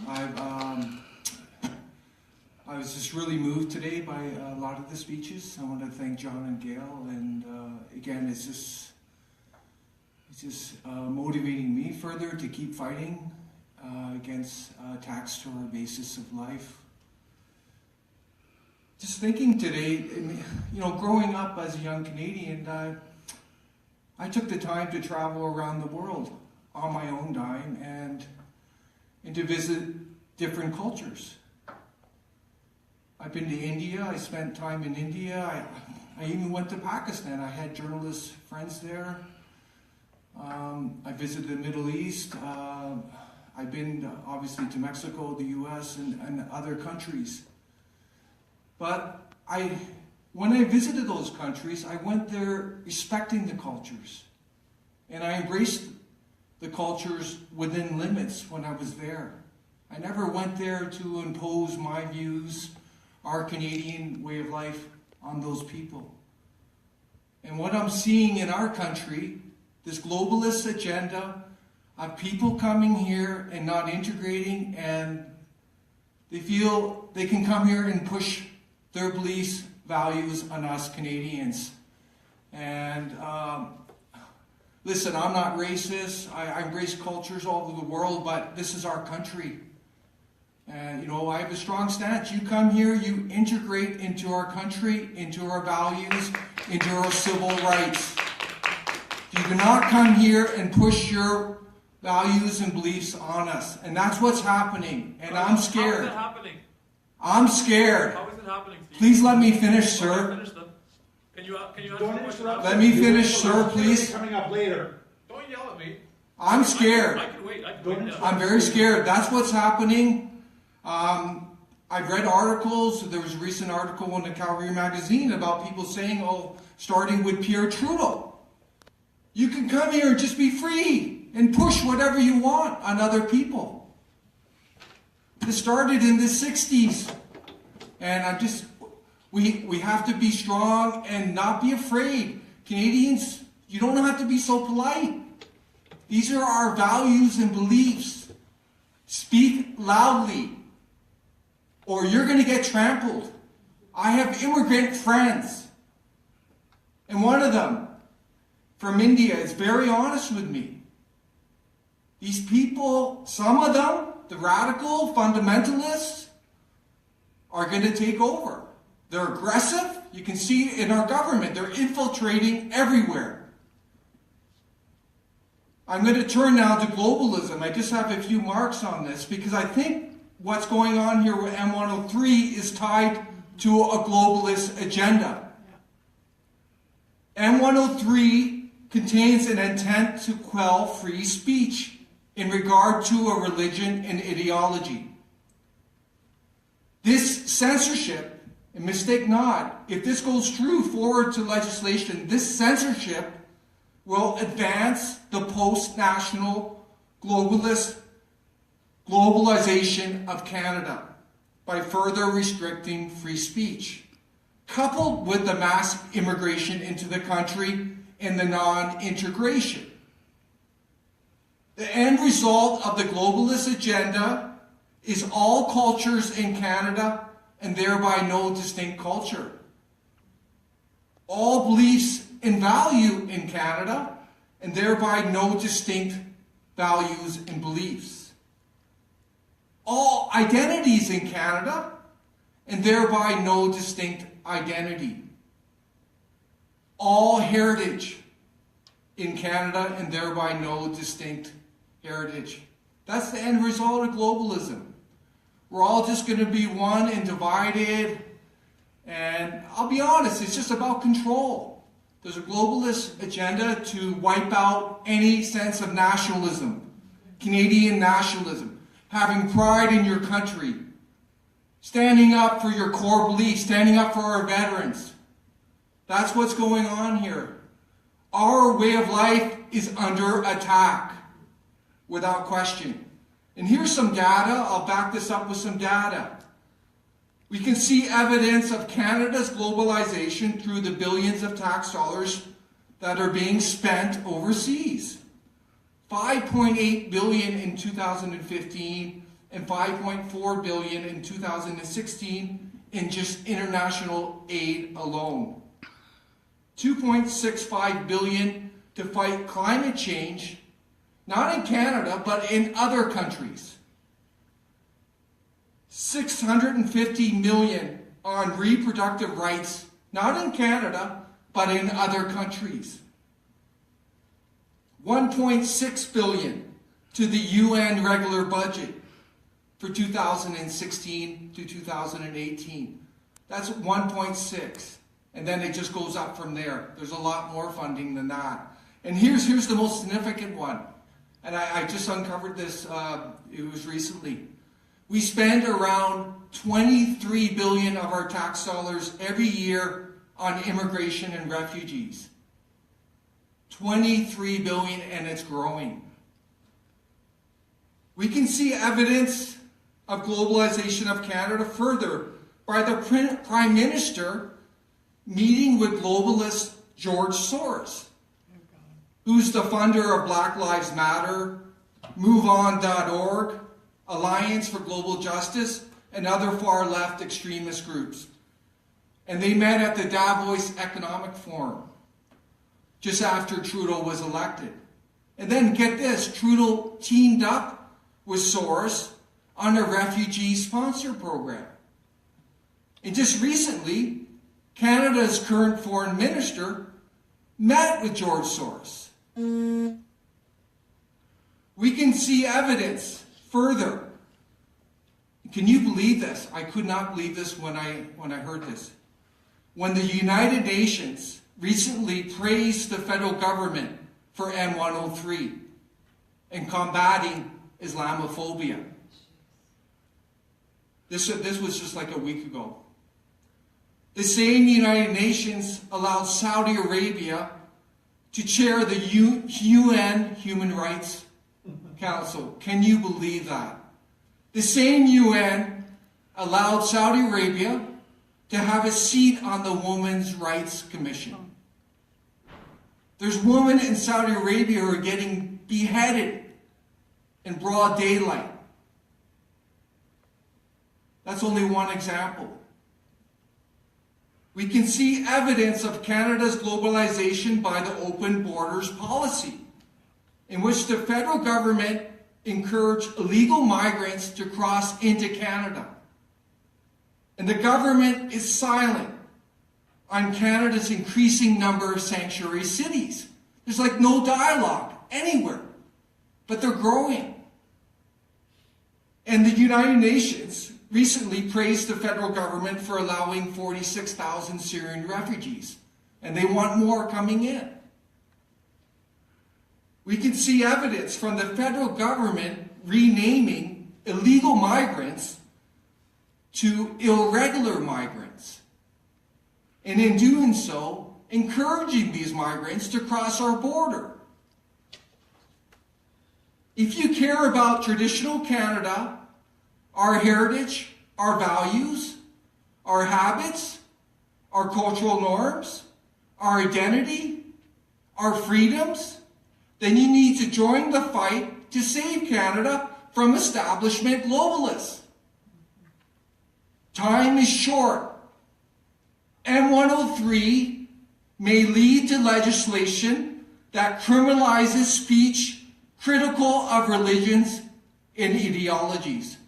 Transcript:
I was just really moved today by a lot of the speeches. I want to thank John and Gail, and again, it's just motivating me further to keep fighting against attacks to our basis of life. Just thinking today, you know, growing up as a young Canadian, I took the time to travel around the world on my own dime and to visit different cultures. I've been to India, I spent time in India, I even went to Pakistan. I had journalist friends there. I visited the Middle East. I've been obviously to Mexico, the US, and other countries. But when I visited those countries, I went there respecting the cultures. And I embraced the cultures within limits when I was there. I never went there to impose my views, our Canadian way of life on those people. And what I'm seeing in our country, this globalist agenda of people coming here and not integrating, and they feel they can come here and push their beliefs, values on us Canadians. And listen, I'm not racist. I embrace cultures all over the world, but this is our country. And you know, I have a strong stance. You come here, you integrate into our country, into our values, into our civil rights. You do not come here and push your values and beliefs on us. And that's what's happening. And I'm scared. How is it happening? I'm scared. How is it happening, Steve? Please let me finish, sir. Finish them. Can you answer Don't the question? interrupt. Let me finish, sir, please. Coming up later. Don't yell at me. I'm scared. I can wait. Don't now. I'm very scared. That's what's happening. I've read articles. There was a recent article in the Calgary magazine about people saying, oh, starting with Pierre Trudeau. You can come here and just be free and push whatever you want on other people. This started in the 60s. And we have to be strong and not be afraid. Canadians, you don't have to be so polite. These are our values and beliefs. Speak loudly, or you're going to get trampled. I have immigrant friends, and one of them from India is very honest with me. These people, some of them, the radical fundamentalists, are going to take over. They're aggressive. You can see it in our government. They're infiltrating everywhere. I'm going to turn now to globalism. I just have a few marks on this because I think what's going on here with M-103 is tied to a globalist agenda. M-103 contains an intent to quell free speech in regard to a religion and ideology. This censorship, and mistake not, if this goes through forward to legislation, this censorship will advance the post-national globalization of Canada by further restricting free speech, coupled with the mass immigration into the country and the non-integration. The end result of the globalist agenda is all cultures in Canada and thereby no distinct culture. All beliefs and value in Canada and thereby no distinct values and beliefs. All identities in Canada and thereby no distinct identity. All heritage in Canada and thereby no distinct heritage. That's the end result of globalism. We're all just going to be one and divided, and I'll be honest, it's just about control. There's a globalist agenda to wipe out any sense of nationalism, Canadian nationalism, having pride in your country, standing up for your core beliefs, standing up for our veterans. That's what's going on here. Our way of life is under attack, without question. And here's some data. I'll back this up with some data. We can see evidence of Canada's globalization through the billions of tax dollars that are being spent overseas. $5.8 billion in 2015, and $5.4 billion in 2016 in just international aid alone. $2.65 billion to fight climate change, not in Canada, but in other countries. $650 million on reproductive rights, not in Canada, but in other countries. $1.6 billion to the UN regular budget for 2016 to 2018. That's 1.6. And then it just goes up from there. There's a lot more funding than that. And here's the most significant one. And I just uncovered this, it was recently. We spend around $23 billion of our tax dollars every year on immigration and refugees. $23 billion, and it's growing. We can see evidence of globalization of Canada further by the Prime Minister meeting with globalist George Soros, who's the funder of Black Lives Matter, MoveOn.org, Alliance for Global Justice, and other far-left extremist groups. And they met at the Davos Economic Forum just after Trudeau was elected. And then get this, Trudeau teamed up with Soros on a refugee sponsor program. And just recently, Canada's current foreign minister met with George Soros. We can see evidence further. Can you believe this? I could not believe this when I heard this. When the United Nations recently praised the federal government for M-103 and combating Islamophobia. This was just like a week ago. The same United Nations allowed Saudi Arabia to chair the UN Human Rights Council. Can you believe that? The same UN allowed Saudi Arabia to have a seat on the Women's Rights Commission. There's women in Saudi Arabia who are getting beheaded in broad daylight. That's only one example. We can see evidence of Canada's globalization by the open borders policy, in which the federal government encouraged illegal migrants to cross into Canada. And the government is silent on Canada's increasing number of sanctuary cities. There's like no dialogue anywhere, but they're growing. And the United Nations recently praised the federal government for allowing 46,000 Syrian refugees, and they want more coming in. We can see evidence from the federal government renaming illegal migrants to irregular migrants, and in doing so, encouraging these migrants to cross our border. If you care about traditional Canada, our heritage, our values, our habits, our cultural norms, our identity, our freedoms, then you need to join the fight to save Canada from establishment globalists. Time is short. M-103 may lead to legislation that criminalizes speech critical of religions and ideologies.